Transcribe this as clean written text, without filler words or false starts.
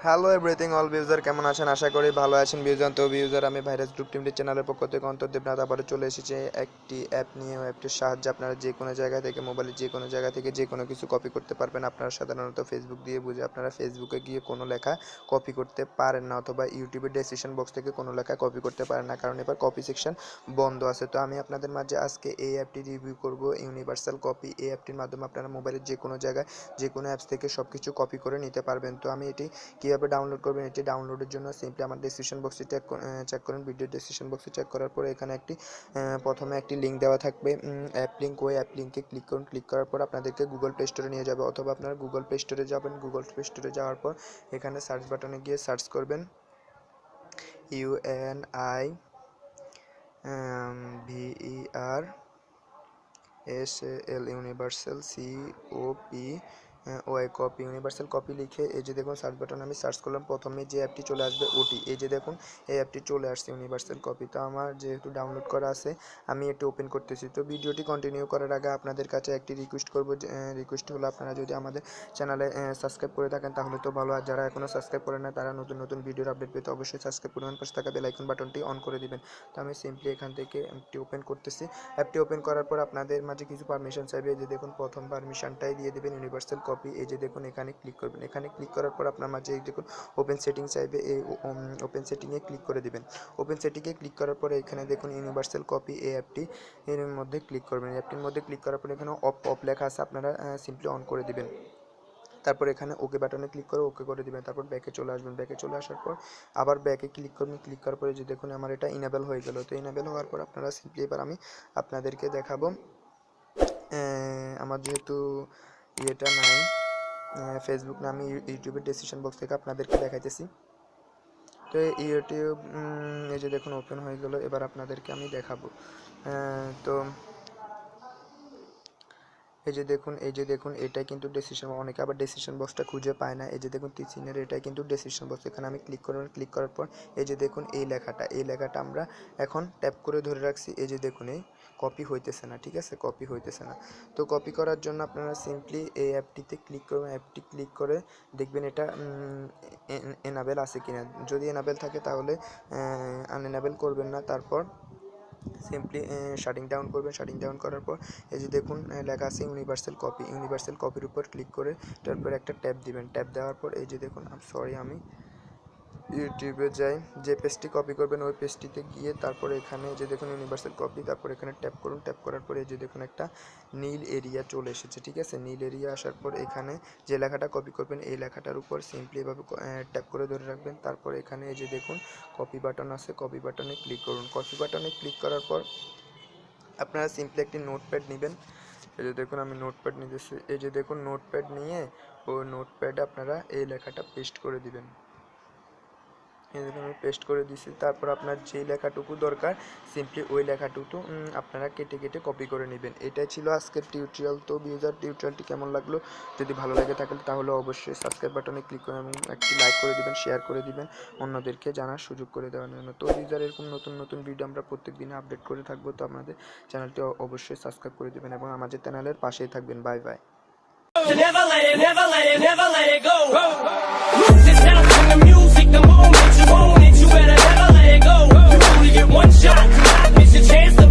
Hello everything all ভিউজার, কেমন আছেন? আশা করি ভালো আছেন ভিউজার। তো ভিউজার, আমি ভাইরাস গ্রুপ টিমটি চ্যানেলের পক্ষ থেকে অন্তর দেবনাথ আবারও চলে এসেছি একটি অ্যাপ নিয়ে। অ্যাপটির সাহায্যে আপনারা যে কোনো জায়গা থেকে, মোবাইলের যে কোনো জায়গা থেকে যে কোনো কিছু কপি করতে পারবেন। আপনারা সাধারণত ফেসবুক দিয়ে বুঝে আপনারা ফেসবুকে গিয়ে কোনো লেখা কপি করতে পারেন না, অথবা ইউটিউবের ডেসক্রিপশন বক্স থেকে কোনো লেখা কপি করতে পারেন না, কারণ এবার কপি সেকশন বন্ধ আছে। তো আমি আপনাদের মাঝে আজকে এই অ্যাপটি রিভিউ করব, ইউনিভার্সাল কপি। এই অ্যাপটির মাধ্যমে আপনারা মোবাইলের যে কোনো জায়গায় যে কোনো অ্যাপস থেকে সব কিছু কপি করে নিতে পারবেন। তো আমি এটি কীভাবে ডাউনলোড করবেন, এটি ডাউনলোডের জন্য সিম্পলি আমার ডেসক্রিপশন বক্সে চেক করুন। ভিডিও ডেসক্রিপশন বক্সে চেক করার পরে এখানে প্রথমে একটি লিঙ্ক দেওয়া থাকবে, অ্যাপ লিঙ্ক। ওই অ্যাপ লিঙ্কে ক্লিক করুন। ক্লিক করার পর আপনাদেরকে গুগল প্লে স্টোরে নিয়ে যাবে, অথবা আপনারা গুগল প্লে স্টোরে যাবেন। গুগল প্লে স্টোরে যাওয়ার পর এখানে সার্চ বাটনে গিয়ে সার্চ করবেন UNIVERSAL universal COPY copy, universal copy লিখে এই যে দেখুন সার্চ বাটন আমি সার্চ করলাম, প্রথমে যে অ্যাপটি চলে আসবে ওটি। এই যে দেখুন এই অ্যাপটি চলে আসছে, ইউনিভার্সাল কপি। তো আমার যেহেতু ডাউনলোড করা আছে, আমি এটি ওপেন করতেছি। তো ভিডিওটি কন্টিনিউ করার আগে আপনাদের কাছে একটি রিকোয়েস্ট করব, রিকোয়েস্ট হলো আপনারা যদি আমাদের চ্যানেলে সাবস্ক্রাইব করে থাকেন তাহলে তো ভালো, আর যারা এখনও সাবস্ক্রাইব করেন না তারা নতুন নতুন ভিডিওর আপডেট পেতে অবশ্যই সাবস্ক্রাইব করবেন, পাশে থাকা বেল আইকন বাটনটি অন করে দিবেন। তো আমি সিম্পলি এখান থেকে অ্যাপটি ওপেন করতেছি। অ্যাপটি ওপেন করার পর আপনাদের মাঝে কিছু পারমিশন চাইবে। এই যে দেখুন প্রথম পারমিশনটাই দিয়ে দেবেন, ইউনিভার্সাল কপি। এই যে দেখুন এখানে ক্লিক করবেন। এখানে ক্লিক করার পর আপনার মাঝে এই দেখুন ওপেন সেটিং চাইবে, এই ওপেন সেটিংয়ে ক্লিক করে দিবেন। ওপেন সেটিংয়ে ক্লিক করার পরে এখানে দেখুন ইউনিভার্সাল কপি এই অ্যাপটি এর মধ্যে ক্লিক করবেন। অ্যাপটির মধ্যে ক্লিক করার পর এখানে অফ লেখা আছে, আপনারা সিম্পলি অন করে দিবেন। তারপর এখানে ওকে বাটনে ক্লিক করে ওকে করে দিবেন। তারপর ব্যাকে চলে আসবেন। ব্যাকে চলে আসার পর আবার ব্যাকে ক্লিক করবেন। ক্লিক করার পরে যে দেখুন আমার এটা ইনেবল হয়ে গেল। তো ইনেবল হওয়ার পর আপনারা সিম্পলি এবার আমি আপনাদেরকে দেখাবো, আমার যেহেতু ইয়েটা নাই, ফেসবুক না, আমি ইউটিউবের ডেসক্রিপশন বক্স থেকে আপনাদেরকে দেখাইতেছি। তো ইউটিউব এই যে দেখুন ওপেন হয়ে গেল। এবার আপনাদেরকে আমি দেখাবো। তো এই যে দেখুন এটাই কিন্তু ডেসিশন। অনেকে আবার ডেসিশন বক্সটা খুঁজে পায় না। এই যে দেখুন তিচিনের এটাই কিন্তু ডেসিশন বক্স। এখানে আমি ক্লিক করব। ক্লিক করার পর এই যে দেখুন এই লেখাটা আমরা এখন ট্যাপ করে ধরে রাখছি। এই যে দেখুন এই কপি হইতেছে না, ঠিক আছে, কপি হইতেছে না। তো কপি করার জন্য আপনারা সিম্পলি এই অ্যাপটিতে ক্লিক করবেন। অ্যাপটি ক্লিক করে দেখবেন এটা এনাবেল আছে কিনা। যদি এনাবেল থাকে তাহলে আনএনাবেল করবেন না। তারপর সিম্পলি শাটিং ডাউন করবেন। শাটিং ডাউন করার পর এই যে দেখুন লেখা আছে ইউনিভার্সাল কপি। ইউনিভার্সাল কপির উপর ক্লিক করে তারপর একটা ট্যাপ দিবেন। ট্যাপ দেওয়ার পর এই যে দেখুন আমি ইউটিউবে যাই, যে পেজটি কপি করবেন ওই পেজটিতে গিয়ে তারপরে এখানে যে দেখুন ইউনিভার্সাল কপি, তারপর এখানে ট্যাপ করুন। ট্যাপ করার পরে এই যে দেখুন একটা নীল এরিয়া চলে এসেছে, ঠিক আছে। নীল এরিয়া আসার পর এখানে যে লেখাটা কপি করবেন এই লেখাটার উপর সিম্পলি এভাবে ট্যাপ করে ধরে রাখবেন। তারপর এখানে এই যে দেখুন কপি বাটন আছে, কপি বাটনে ক্লিক করুন। কপি বাটনে ক্লিক করার পর আপনারা সিম্পলি একটি নোটপ্যাড নেবেন। এই যে দেখুন আমি নোটপ্যাড নিতেছি। এই যে দেখুন নোটপ্যাড নিয়ে ওই নোটপ্যাডে আপনারা এই লেখাটা পেস্ট করে দিবেন। আমি পেস্ট করে দিছি। তারপর আপনার যেই লেখাটুকু দরকার সিম্পলি ওই লেখাটুকু আপনারা কেটে কেটে কপি করে নেবেন। এটাই ছিল আজকের টিউটোরিয়াল। তো ভিউজার, টিউটোরিয়ালটি কেমন লাগলো? যদি ভালো লাগে থাকে তাহলে অবশ্যই সাবস্ক্রাইব বাটনে ক্লিক করে এবং একটি লাইক করে দিবেন, শেয়ার করে দিবেন অন্যদেরকে জানার সুযোগ করে দেওয়ার জন্য। তো ভিউজার, এরকম নতুন নতুন ভিডিও আমরা প্রত্যেক দিনে আপডেট করে থাকবো। তো আমাদের চ্যানেলটি অবশ্যই সাবস্ক্রাইব করে দিবেন এবং আমাদের চ্যানেলের পাশেই থাকবেন। Bye bye. Never let it, never let it, never let it go. The sound from the music, the moment you own it, you better never let it go. You only get one shot.